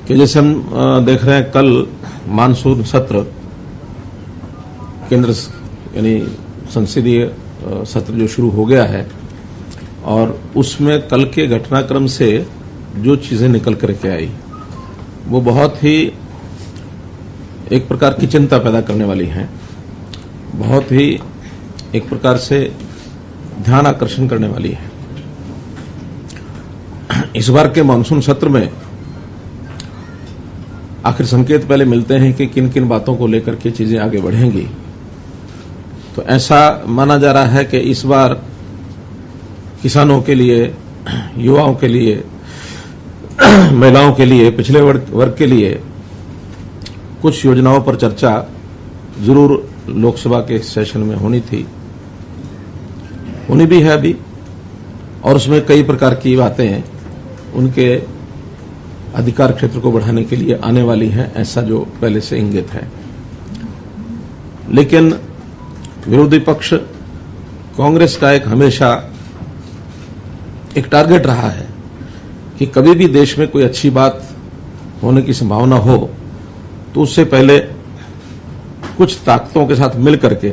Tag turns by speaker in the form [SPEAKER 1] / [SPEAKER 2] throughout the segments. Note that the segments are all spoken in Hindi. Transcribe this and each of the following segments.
[SPEAKER 1] कि जैसे हम देख रहे हैं कल मानसून सत्र केंद्र यानी संसदीय सत्र जो शुरू हो गया है और उसमें कल के घटनाक्रम से जो चीजें निकल करके आई वो बहुत ही एक प्रकार की चिंता पैदा करने वाली हैं, बहुत ही एक प्रकार से ध्यान आकर्षण करने वाली है। इस बार के मानसून सत्र में आखिर संकेत पहले मिलते हैं कि किन किन बातों को लेकर के चीजें आगे बढ़ेंगी। तो ऐसा माना जा रहा है कि इस बार किसानों के लिए, युवाओं के लिए, महिलाओं के लिए, पिछड़े वर्ग के लिए कुछ योजनाओं पर चर्चा जरूर लोकसभा के सेशन में होनी थी, होनी भी है अभी, और उसमें कई प्रकार की बातें उनके अधिकार क्षेत्र को बढ़ाने के लिए आने वाली हैं, ऐसा जो पहले से इंगित है। लेकिन विरोधी पक्ष कांग्रेस का एक हमेशा एक टारगेट रहा है कि कभी भी देश में कोई अच्छी बात होने की संभावना हो तो उससे पहले कुछ ताकतों के साथ मिल करके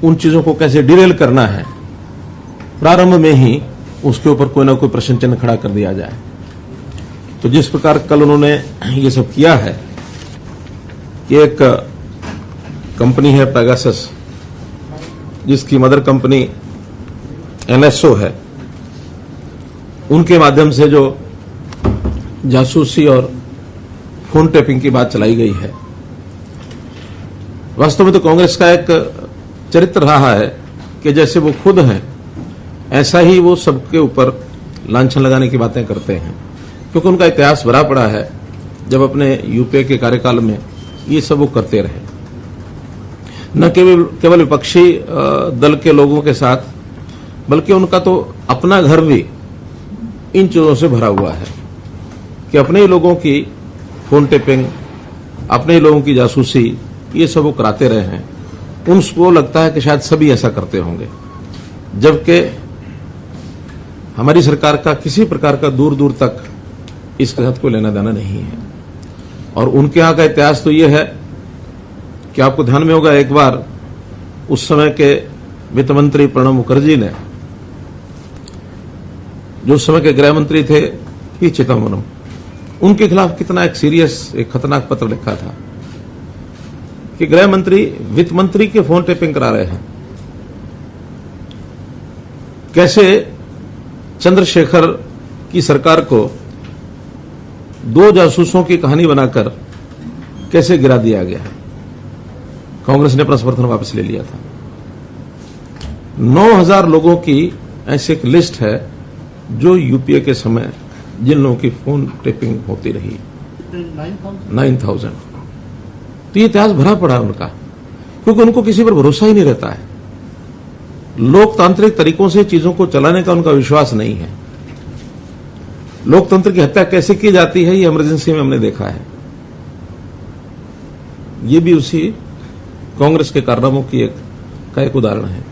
[SPEAKER 1] उन चीजों को कैसे डिरेल करना है, प्रारंभ में ही उसके ऊपर कोई ना कोई प्रश्न चिन्ह खड़ा कर दिया जाए। तो जिस प्रकार कल उन्होंने ये सब किया है कि एक कंपनी है पेगासस, जिसकी मदर कंपनी NSO है, उनके माध्यम से जो जासूसी और फोन टैपिंग की बात चलाई गई है, वास्तव में तो कांग्रेस का एक चरित्र रहा है कि जैसे वो खुद हैं ऐसा ही वो सबके ऊपर लांछन लगाने की बातें करते हैं, क्योंकि उनका इतिहास भरा पड़ा है। जब अपने यूपीए के कार्यकाल में ये सब वो करते रहे, न केवल विपक्षी दल के लोगों के साथ, बल्कि उनका तो अपना घर भी इन चीजों से भरा हुआ है कि अपने ही लोगों की फोन टेपिंग, अपने ही लोगों की जासूसी, ये सब वो कराते रहे हैं। उनको लगता है कि शायद सभी ऐसा करते होंगे, जबकि हमारी सरकार का किसी प्रकार का दूर दूर तक इसके साथ कोई लेना देना नहीं है। और उनके यहां का इतिहास तो ये है कि आपको ध्यान में होगा, एक बार उस समय के वित्त मंत्री प्रणब मुखर्जी ने, जो उस समय के गृह मंत्री थे पी चिदम्बरम, उनके खिलाफ कितना एक सीरियस, एक खतरनाक पत्र लिखा था कि गृह मंत्री वित्त मंत्री के फोन टेपिंग करा रहे हैं। कैसे चंद्रशेखर की सरकार को दो जासूसों की कहानी बनाकर कैसे गिरा दिया गया है। कांग्रेस ने अपना समर्थन वापस ले लिया था। 9000 लोगों की ऐसी एक लिस्ट है जो यूपीए के समय जिन लोगों की फोन टेपिंग होती रही, 9000। तो ये इतिहास भरा पड़ा है उनका, क्योंकि उनको किसी पर भरोसा ही नहीं रहता है। लोकतांत्रिक तरीकों से चीजों को चलाने का उनका विश्वास नहीं है। लोकतंत्र की हत्या कैसे की जाती है, ये इमरजेंसी में हमने देखा है। ये भी उसी कांग्रेस के कारनामों की एक उदाहरण है।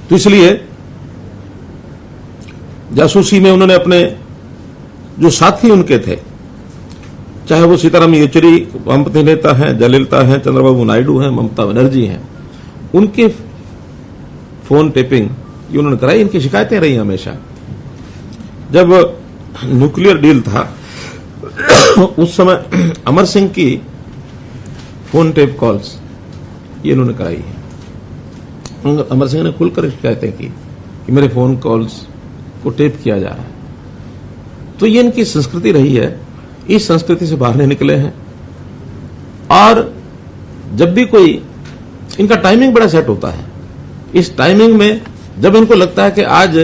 [SPEAKER 1] तो इसलिए जासूसी में उन्होंने अपने जो साथी उनके थे, चाहे वो सीताराम येचुरी वामपंथी नेता हैं, जयललिता हैं, चंद्रबाबू नायडू हैं, ममता बनर्जी हैं, उनके फोन टेपिंग ये उन्होंने कराई। इनकी शिकायतें रही हमेशा। जब न्यूक्लियर डील था उस समय अमर सिंह की फोन टेप कॉल्स ये इन्होंने कराई है। अमर सिंह ने खुलकर शिकायतें की कि मेरे फोन कॉल्स को टेप किया जा रहा है। तो ये इनकी संस्कृति रही है, इस संस्कृति से बाहर नहीं निकले हैं। और जब भी कोई, इनका टाइमिंग बड़ा सेट होता है। इस टाइमिंग में जब इनको लगता है कि आज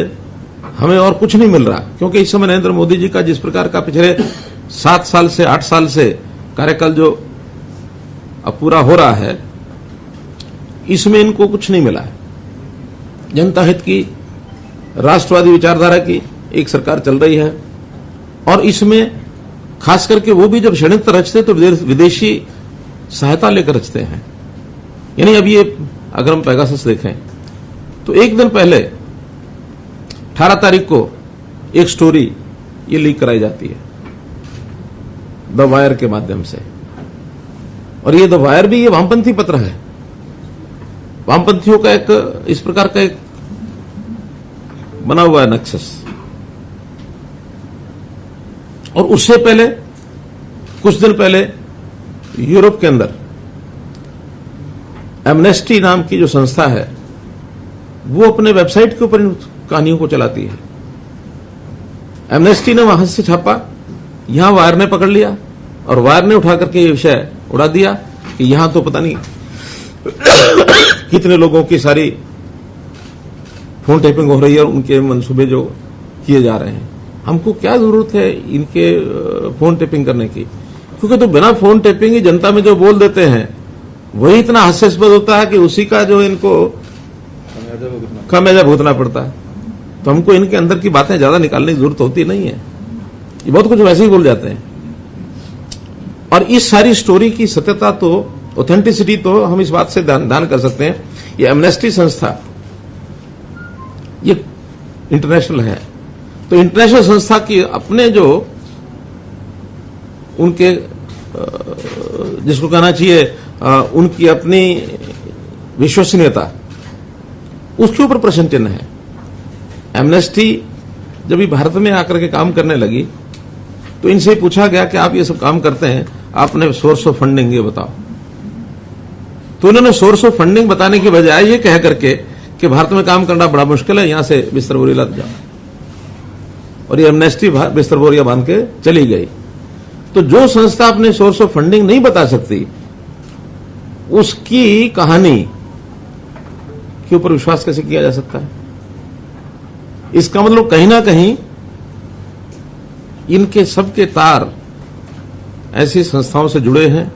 [SPEAKER 1] हमें और कुछ नहीं मिल रहा, क्योंकि इस समय नरेंद्र मोदी जी का जिस प्रकार का पिछले 7 साल से 8 साल से कार्यकाल जो अब पूरा हो रहा है, इसमें इनको कुछ नहीं मिला है। जनता हित की, राष्ट्रवादी विचारधारा की एक सरकार चल रही है, और इसमें खास करके वो भी जब षड्यंत्र रचते तो विदेशी सहायता लेकर रचते हैं। यानी अब ये अगर हम पेगासस देखें तो एक दिन पहले 18 तारीख को एक स्टोरी ये लीक कराई जाती है द वायर के माध्यम से। और ये द वायर भी ये वामपंथी पत्र है, वामपंथियों का एक इस प्रकार का एक बना हुआ है नक्शस। और उससे पहले कुछ दिन पहले यूरोप के अंदर एमनेस्टी नाम की जो संस्था है वो अपने वेबसाइट के ऊपर इन कहानियों को चलाती है। एमनेस्टी ने वहां से छापा, यहां वायर ने पकड़ लिया और वायर ने उठा करके ये विषय उड़ा दिया कि यहां तो पता नहीं कितने लोगों की सारी फोन टेपिंग हो रही है और उनके मंसूबे जो किए जा रहे हैं। हमको क्या जरूरत है इनके फोन टेपिंग करने की, क्योंकि तो बिना फोन टेपिंग ही जनता में जो बोल देते हैं वही इतना हास्यास्पद होता है कि उसी का जो इनको खामियाजा भुगतना पड़ता है। तो हमको इनके अंदर की बातें ज्यादा निकालने की जरूरत होती नहीं है, ये बहुत कुछ वैसे ही बोल जाते हैं। और इस सारी स्टोरी की सत्यता तो, ऑथेंटिसिटी तो हम इस बात से ध्यान कर सकते हैं, ये एमनेस्टी संस्था ये इंटरनेशनल है। तो इंटरनेशनल संस्था की अपने जो उनके जिसको कहना चाहिए उनकी अपनी विश्वसनीयता, उसके ऊपर प्रश्न चिन्ह है। एमनेस्टी जब ये भारत में आकर के काम करने लगी तो इनसे पूछा गया कि आप ये सब काम करते हैं, आपने सोर्स ऑफ फंडिंग ये बताओ। तो उन्होंने सोर्स ऑफ फंडिंग बताने के बजाय ये कह करके कि भारत में काम करना बड़ा मुश्किल है, यहां से बिस्तर बोरी लाद जाओ, और ये एमनेस्टी बिस्तर बोरियां बांध के चली गई। तो जो संस्था अपने सोर्स ऑफ फंडिंग नहीं बता सकती उसकी कहानी के ऊपर विश्वास कैसे किया जा सकता है? इसका मतलब कहीं ना कहीं इनके सबके तार ऐसी संस्थाओं से जुड़े हैं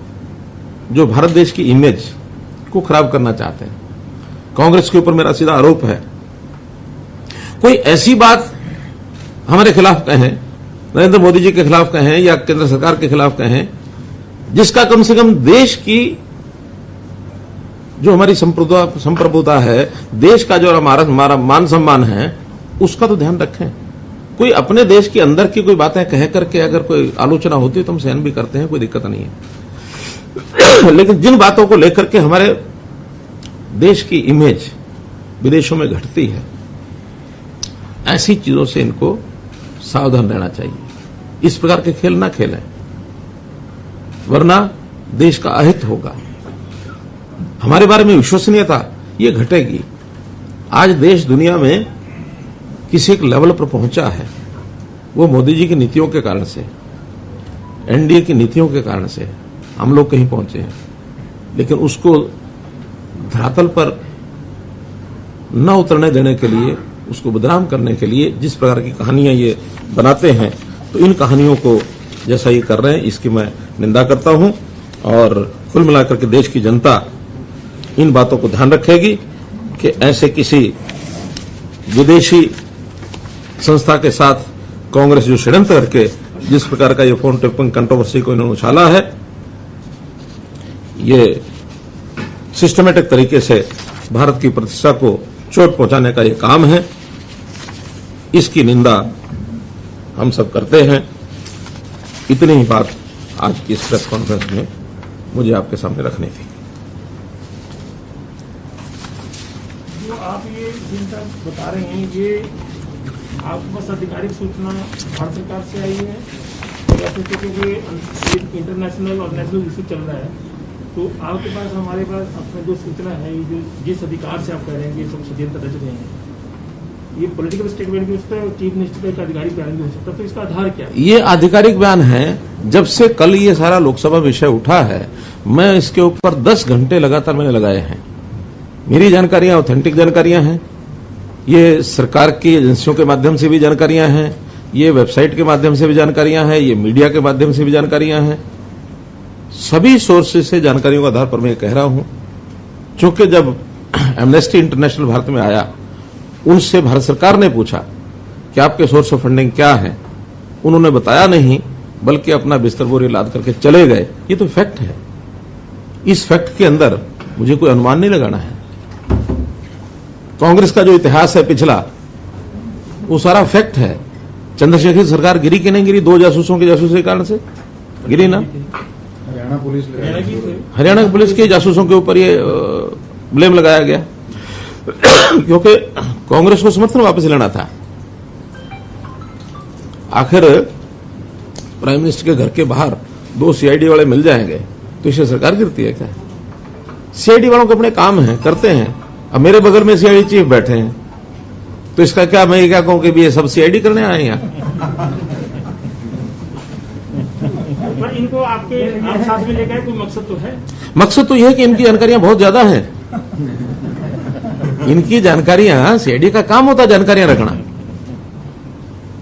[SPEAKER 1] जो भारत देश की इमेज को खराब करना चाहते हैं। कांग्रेस के ऊपर मेरा सीधा आरोप है, कोई ऐसी बात हमारे खिलाफ कहें, नरेंद्र मोदी जी के खिलाफ कहें या केंद्र सरकार के खिलाफ कहें, जिसका कम से कम देश की जो हमारी संप्रभुता है, देश का जो हमारा मान सम्मान है, उसका तो ध्यान रखें। कोई अपने देश के अंदर की कोई बातें कह करके अगर कोई आलोचना होती है तो हम सहन भी करते हैं, कोई दिक्कत नहीं है। लेकिन जिन बातों को लेकर के हमारे देश की इमेज विदेशों में घटती है, ऐसी चीजों से इनको सावधान रहना चाहिए। इस प्रकार के खेल ना खेलें, वरना देश का अहित होगा, हमारे बारे में विश्वसनीयता ये घटेगी। आज देश दुनिया में किसी एक लेवल पर पहुंचा है, वो मोदी जी की नीतियों के कारण से, एनडीए की नीतियों के कारण से हम लोग कहीं पहुंचे हैं। लेकिन उसको धरातल पर न उतरने देने के लिए, उसको बदनाम करने के लिए जिस प्रकार की कहानियां ये बनाते हैं, तो इन कहानियों को जैसा ये कर रहे हैं इसकी मैं निंदा करता हूं। और कुल मिलाकर के देश की जनता इन बातों को ध्यान रखेगी कि ऐसे किसी विदेशी संस्था के साथ कांग्रेस जो षड्यंत्र करके जिस प्रकार का ये फोन टेपिंग कंट्रोवर्सी को इन्होंने उछाला है, ये सिस्टमेटिक तरीके से भारत की प्रतिष्ठा को चोट पहुंचाने का ये काम है। इसकी निंदा हम सब करते हैं। इतनी ही बात आज की इस प्रेस कॉन्फ्रेंस में मुझे आपके सामने रखनी थी।
[SPEAKER 2] जो आप ये जिनका बता रहे हैं, ये आपके पास आधिकारिक सूचना भारत सरकार से आई है या फिर क्योंकि इंटरनेशनल और नेशनल इशू चल रहा है, तो आपके पास हमारे पास अपना जो सूचना है, जो जिस अधिकार से आप कह रहे हैं ये सब षड्यंत्र रच रहे हैं, ये पॉलिटिकल स्टेटमेंट भी हो सकता है और चीफ मिनिस्टर का आधिकारिक बयान भी हो सकता है, तो इसका आधार क्या है?
[SPEAKER 1] ये आधिकारिक बयान है। जब से कल ये सारा लोकसभा विषय उठा है, मैं इसके ऊपर 10 घंटे लगातार मैंने लगाए हैं। मेरी जानकारियां ऑथेंटिक जानकारियां हैं, ये सरकार की एजेंसियों के माध्यम से भी जानकारियां हैं, ये वेबसाइट के माध्यम से भी जानकारियां हैं, ये मीडिया के माध्यम से भी जानकारियां हैं। सभी सोर्सेज से जानकारियों के आधार पर मैं कह रहा हूं, चूंकि जब एमनेस्टी इंटरनेशनल भारत में आया, उनसे भारत सरकार ने पूछा कि आपके सोर्स ऑफ फंडिंग क्या है, उन्होंने बताया नहीं, बल्कि अपना बिस्तर बोरी लाद करके चले गए। ये तो फैक्ट है। इस फैक्ट के अंदर मुझे कोई अनुमान नहीं लगाना है। कांग्रेस का जो इतिहास है पिछला, वो सारा फैक्ट है। चंद्रशेखर सरकार गिरी कि नहीं गिरी 2 जासूसों के जासूसी के कारण से? गिरी ना,
[SPEAKER 3] हरियाणा पुलिस ले
[SPEAKER 2] हरियाणा की थे।
[SPEAKER 1] हरियाणा पुलिस के जासूसों के ऊपर ये ब्लेम लगाया गया क्योंकि कांग्रेस को समर्थन वापस लेना था। आखिर प्राइम मिनिस्टर के घर के बाहर 2 सीआईडी वाले मिल जाएंगे तो इससे सरकार गिरती है क्या? सीआईडी वालों के अपने काम हैं, करते हैं। अब मेरे बगल में सीआईडी चीफ बैठे हैं तो इसका क्या, मैं क्या कहूं कि भी ये सब सीआईडी करने आए हैं यहाँ?
[SPEAKER 2] पर इनको आपके आप साथ में लेकर कोई मकसद तो है?
[SPEAKER 1] मकसद तो यह है कि इनकी जानकारियां बहुत ज्यादा हैं। इनकी जानकारियां, सीआईडी का काम होता है जानकारियां रखना,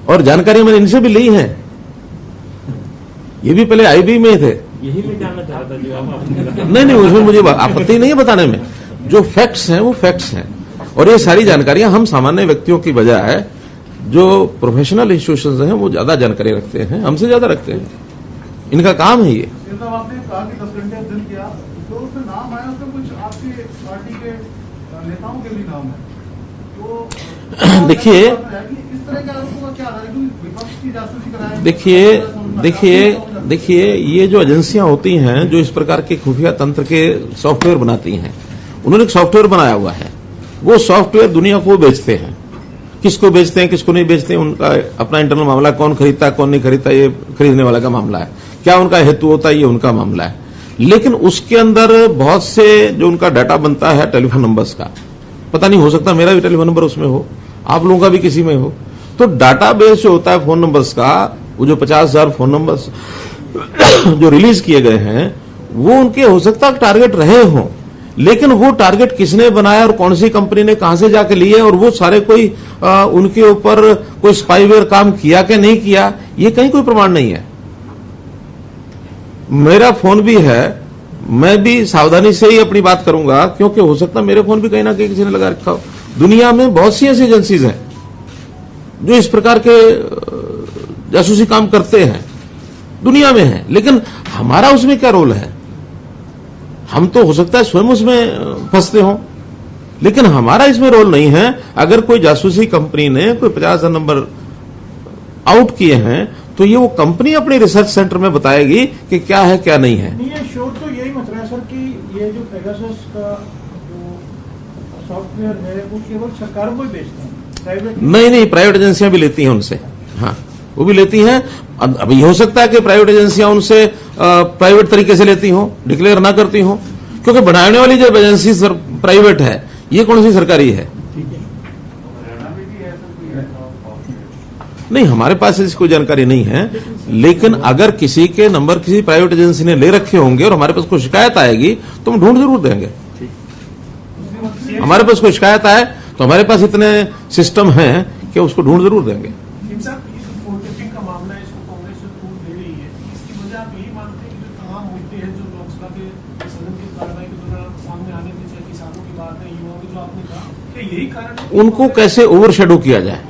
[SPEAKER 1] और जानकारियां मैंने इनसे भी ली हैं। ये भी पहले आईबी में थे।
[SPEAKER 2] यही मैं जानना चाह रहा था जो आप
[SPEAKER 1] नहीं, उसमें मुझे आपत्ति नहीं है बताने में। जो फैक्ट्स हैं वो फैक्ट्स हैं, और ये सारी जानकारियां हम सामान्य व्यक्तियों की बजाय जो प्रोफेशनल इंस्टीट्यूशंस हैं वो ज्यादा जानकारी रखते हैं, हमसे ज्यादा रखते हैं। इनका काम है ये।
[SPEAKER 3] साहब आपने कहा कि 10 घंटे अध्ययन किया, तो उसमें नाम आया, उसमें कुछ आपकी पार्टी के नेताओं के भी नाम है, तो
[SPEAKER 1] देखिए
[SPEAKER 3] इस तरह के आरोपों का क्या आधार है? क्योंकि विपक्ष की जासूसी कराए।
[SPEAKER 1] देखिए ये जो एजेंसियां होती हैं जो इस प्रकार के खुफिया तंत्र के सॉफ्टवेयर बनाती हैं, उन्होंने एक सॉफ्टवेयर बनाया हुआ है। वो सॉफ्टवेयर दुनिया को बेचते हैं। किसको बेचते हैं, किसको नहीं बेचते हैं, उनका अपना इंटरनल मामला, कौन खरीदता है कौन नहीं खरीदता ये खरीदने वाला का मामला है, क्या उनका हेतु होता है ये उनका मामला है। लेकिन उसके अंदर बहुत से जो उनका डाटा बनता है टेलीफोन नंबर्स का, पता नहीं, हो सकता मेरा भी टेलीफोन नंबर उसमें हो, आप लोगों का भी किसी में हो, तो डाटाबेस जो होता है फोन नंबर्स का, वो जो 50,000 फोन नंबर्स जो रिलीज किए गए हैं वो उनके हो सकता है टारगेट रहे हों, लेकिन वो टारगेट किसने बनाया और कौन सी कंपनी ने कहां से जाके लिए, और वो सारे कोई उनके ऊपर कोई स्पाईवेयर काम किया कि नहीं किया, ये कहीं कोई प्रमाण नहीं है। मेरा फोन भी है, मैं भी सावधानी से ही अपनी बात करूंगा, क्योंकि हो सकता है मेरे फोन भी कहीं ना कहीं किसी ने लगा रखा हो। दुनिया में बहुत सी ऐसी एजेंसीज हैं जो इस प्रकार के जासूसी काम करते हैं, दुनिया में है, लेकिन हमारा उसमें क्या रोल है? हम तो हो सकता है स्वयं उसमें फंसते हों, लेकिन हमारा इसमें रोल नहीं है। अगर कोई जासूसी कंपनी ने कोई 50,000 नंबर आउट किए हैं तो ये वो कंपनी अपने रिसर्च सेंटर में बताएगी कि क्या है क्या नहीं है।
[SPEAKER 2] नहीं, ये शोर तो यही मच रहा है सर कि ये जो पेगासस का जो सॉफ्टवेयर है वो केवल सरकारों को ही बेचते हैं, प्राइवेट
[SPEAKER 1] नहीं, प्राइवेट एजेंसियां भी लेती हैं उनसे, हाँ वो भी लेती हैं। अब ये हो सकता है कि प्राइवेट एजेंसियां उनसे प्राइवेट तरीके से लेती हों, डिक्लेयर ना करती हों, क्योंकि बनाने वाली जब एजेंसी प्राइवेट है, ये कौन सी सरकारी है? नहीं, हमारे पास इसकी कोई जानकारी नहीं है, लेकिन अगर किसी के नंबर किसी प्राइवेट एजेंसी ने ले रखे होंगे और हमारे पास कोई शिकायत आएगी तो हम ढूंढ जरूर देंगे। हमारे पास कोई शिकायत आए तो हमारे पास इतने सिस्टम हैं कि उसको ढूंढ जरूर देंगे।
[SPEAKER 2] का मामला है, इसको कांग्रेस जो टूट दे रही है, इसकी वजह आप यही मानते हैं कि जो तमाम मुद्दे हैं जो लोकसभा के सदन की कार्रवाई के दौरान सामने आने के, चाहे किसानों की बात है, युवाओं की, जो आपने कहा कि यही कारण है
[SPEAKER 1] उनको कैसे ओवरशैडो किया जाए,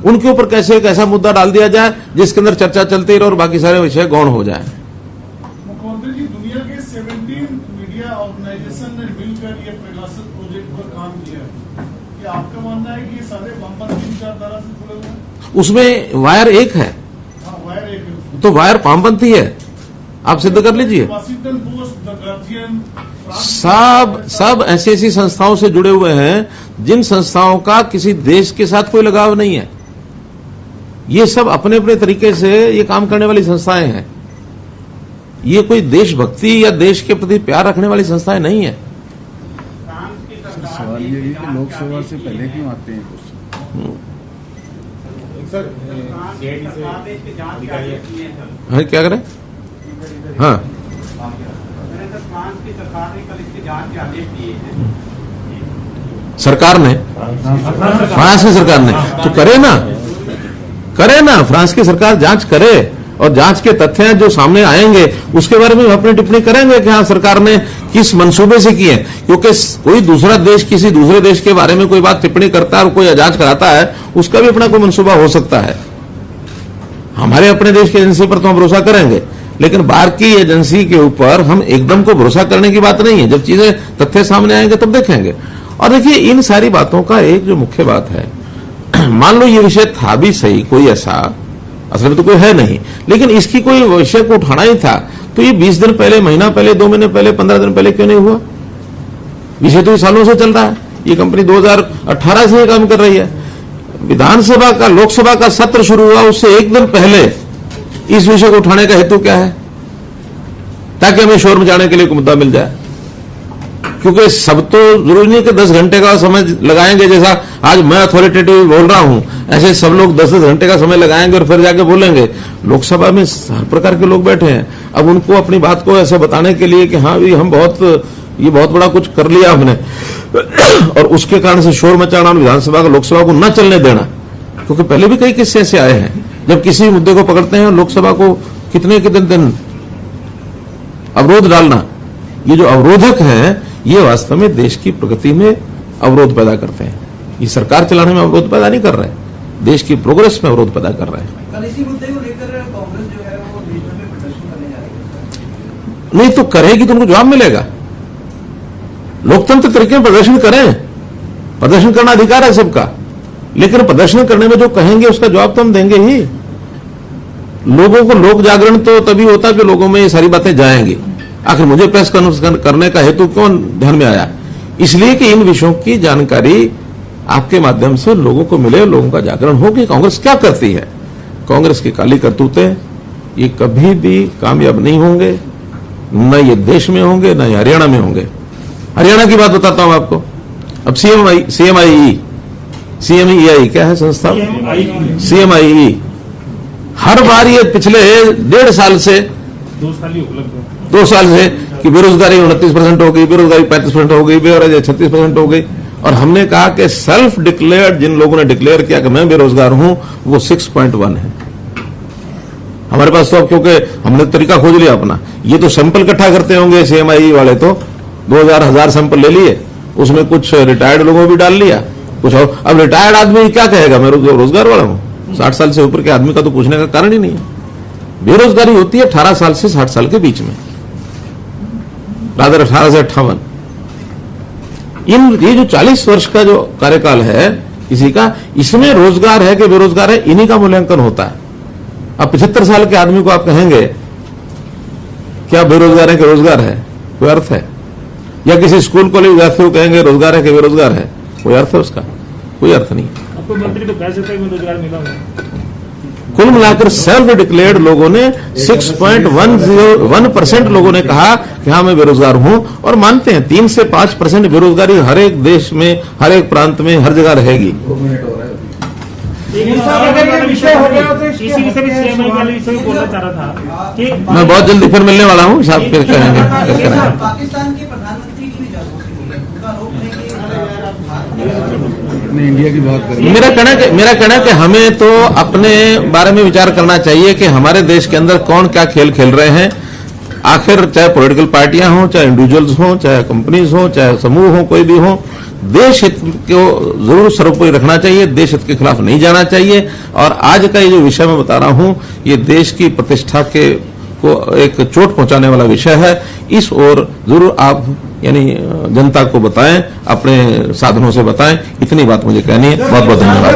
[SPEAKER 1] उनके ऊपर कैसे एक ऐसा मुद्दा डाल दिया जाए जिसके अंदर चर्चा चलती रहे और बाकी सारे विषय गौण हो जाए।
[SPEAKER 3] मुख्यमंत्री जी, दुनिया के 17 मीडिया ऑर्गेनाइजेशन ने मिलकर ये पेगासस प्रोजेक्ट पर काम किया है, कि आपका मानना है कि ये सारे वामपंथी विचारधारा से जुड़े हुए हैं?
[SPEAKER 1] उसमें वायर एक है,
[SPEAKER 3] हाँ, वायर एक है,
[SPEAKER 1] तो वायर वामपंथी है, आप सिद्ध कर लीजिए।
[SPEAKER 3] वाशिंगटन पोस्ट, द गार्जियन,
[SPEAKER 1] सब ऐसी ऐसी संस्थाओं से जुड़े हुए हैं जिन संस्थाओं का किसी देश के साथ कोई लगाव नहीं है। ये सब अपने अपने तरीके से ये काम करने वाली संस्थाएं हैं। ये कोई देशभक्ति या देश के प्रति प्यार रखने वाली संस्थाएं नहीं है।
[SPEAKER 4] सवाल ये है कि लोकसभा से पहले क्यों आते हैं कुछ?
[SPEAKER 3] सर
[SPEAKER 1] हाँ, क्या करें? हाँ,
[SPEAKER 5] फ्रांस की सरकार ने कल इसके जांच के आदेश दिए हैं।
[SPEAKER 1] सरकार ने, फ्रांस की सरकार ने तो करे ना, फ्रांस की सरकार जांच करे और जांच के तथ्य जो सामने आएंगे उसके बारे में अपनी टिप्पणी करेंगे कि हाँ सरकार ने किस मंसूबे से की है। क्योंकि कोई दूसरा देश किसी दूसरे देश के बारे में कोई बात टिप्पणी करता है और कोई जांच कराता है, उसका भी अपना कोई मंसूबा हो सकता है। हमारे अपने देश की एजेंसी पर तो हम भरोसा करेंगे, लेकिन बाहर की एजेंसी के ऊपर हम एकदम को भरोसा करने की बात नहीं है। जब चीजें तथ्य सामने आएंगे तब देखेंगे। और देखिए, इन सारी बातों का एक जो मुख्य बात है, मान लो ये विषय था भी सही कोई ऐसा, असल में तो कोई है नहीं, लेकिन इसकी कोई विषय को उठाना ही था तो ये 20 दिन पहले, महीना पहले, 2 महीने पहले, 15 दिन पहले क्यों नहीं हुआ? विषय तो ये सालों से चल रहा है। ये कंपनी 2018 से ये काम कर रही है। विधानसभा का, लोकसभा का सत्र शुरू हुआ उससे 1 दिन पहले इस विषय को उठाने का हेतु क्या है? ताकि हमें शोर मचाने के लिए कोई मुद्दा मिल जाए। क्योंकि सब तो जरूरी नहीं कि 10 घंटे का समय लगाएंगे, जैसा आज मैं अथॉरिटेटिव बोल रहा हूं, ऐसे सब लोग 10-10 घंटे का समय लगाएंगे और फिर जाके बोलेंगे। लोकसभा में हर प्रकार के लोग बैठे हैं, अब उनको अपनी बात को ऐसे बताने के लिए कि हाँ भी हम ये बहुत बड़ा कुछ कर लिया हमने और उसके कारण से शोर मचाना और विधानसभा का लोकसभा को न चलने देना। क्योंकि पहले भी कई किस्से ऐसे आए हैं जब किसी मुद्दे को पकड़ते हैं लोकसभा को कितने दिन अवरोध डालना। ये जो अवरोधक है ये वास्तव में देश की प्रगति में अवरोध पैदा करते हैं। ये सरकार चलाने में अवरोध पैदा नहीं कर रहे हैं, देश की प्रोग्रेस में अवरोध पैदा कर रहे हैं।
[SPEAKER 6] कल इसी मुद्दे को लेकर कांग्रेस जो है वो देश में प्रदर्शन करने जा रही है।
[SPEAKER 1] नहीं तो करेगी तो उनको जवाब मिलेगा। लोकतंत्र तरीके में प्रदर्शन करें, प्रदर्शन करना अधिकार है सबका, लेकिन प्रदर्शन करने में जो कहेंगे उसका जवाब तो हम देंगे ही। लोगों को लोक जागरण तो तभी होता कि लोगों में ये सारी बातें जाएंगी। आखिर मुझे प्रेस कॉन्फ्रेंस करने का हेतु क्यों ध्यान में आया? इसलिए कि इन विषयों की जानकारी आपके माध्यम से लोगों को मिले, लोगों का जागरण हो कि कांग्रेस क्या करती है। कांग्रेस की काली करतूतें ये कभी भी कामयाब नहीं होंगे, न ये देश में होंगे न ये हरियाणा में होंगे। हरियाणा की बात बताता हूं आपको। अब सीएमईई क्या है संस्था? सीएमआईई हर बार ये पिछले 1.5 साल से
[SPEAKER 2] 2 साल ही उपलब्ध
[SPEAKER 1] 2 साल से कि बेरोजगारी 29% हो गई, बेरोजगारी 35% हो गई, बेरोजगारी 36% हो गई। और हमने कहा कि सेल्फ डिक्लेयर्ड जिन लोगों ने डिक्लेयर किया कि मैं बेरोजगार हूं वो 6.1 है। हमारे पास तो अब क्योंकि हमने तरीका खोज लिया अपना, ये तो सैंपल इकट्ठा करते होंगे सीएमआई वाले, तो 2000 सैंपल ले लिए, उसमें कुछ रिटायर्ड लोगों भी डाल लिया, कुछ और। अब रिटायर्ड आदमी क्या कहेगा मैं रोजगार वाला हूं? 60 साल से ऊपर के आदमी का तो पूछने का कारण ही नहीं है। बेरोजगारी होती है 18 साल से 60 साल के बीच में, रादर 18 से 58। ये जो 40 वर्ष का जो कार्यकाल है किसी का, इसमें रोजगार है कि बेरोजगार है इन्हीं का मूल्यांकन होता है। अब 75 साल के आदमी को आप कहेंगे क्या बेरोजगार है कि रोजगार है, कोई अर्थ है? या किसी स्कूल कॉलेज विद्यार्थी को कहेंगे रोजगार है कि बेरोजगार है, कोई अर्थ है उसका? कोई अर्थ नहीं।
[SPEAKER 2] आपको मंत्री तो कह सकते हैं रोजगार मिला है।
[SPEAKER 1] कुल मिलाकर सेल्फ डिक्लेयर्ड लोगों ने 6.1% लोगों ने कहा कि हाँ मैं बेरोजगार हूं, और मानते हैं 3 से 5% बेरोजगारी हर एक देश में, हर एक प्रांत में, हर जगह रहेगी।
[SPEAKER 2] विषय हो गया तो इसी विषय में सीएमआई वाले विषय में बोलना चाह रहा था कि
[SPEAKER 1] मैं बहुत जल्दी फिर मिलने वाला हूं, साहब फिर कहेंगे।
[SPEAKER 6] पाकिस्तान के प्रधानमंत्री की भी जासूसी हो गई, उनका आरोप है कि
[SPEAKER 4] अपने इंडिया की बात करें।
[SPEAKER 1] मेरा कहना है कि हमें तो अपने बारे में विचार करना चाहिए कि हमारे देश के अंदर कौन क्या खेल खेल रहे हैं। आखिर चाहे पॉलिटिकल पार्टियां हों, चाहे इंडिविजुअल्स हों, चाहे कंपनीज हों, चाहे समूह हो, कोई भी हो, देश हित को जरूर सर्वोपरि रखना चाहिए, देश हित के खिलाफ नहीं जाना चाहिए। और आज का ये जो विषय मैं बता रहा हूं, ये देश की प्रतिष्ठा को एक चोट पहुंचाने वाला विषय है। इस ओर जरूर आप यानी जनता को बताएं, अपने साधनों से बताएं। इतनी बात मुझे कहनी है। बहुत बहुत धन्यवाद।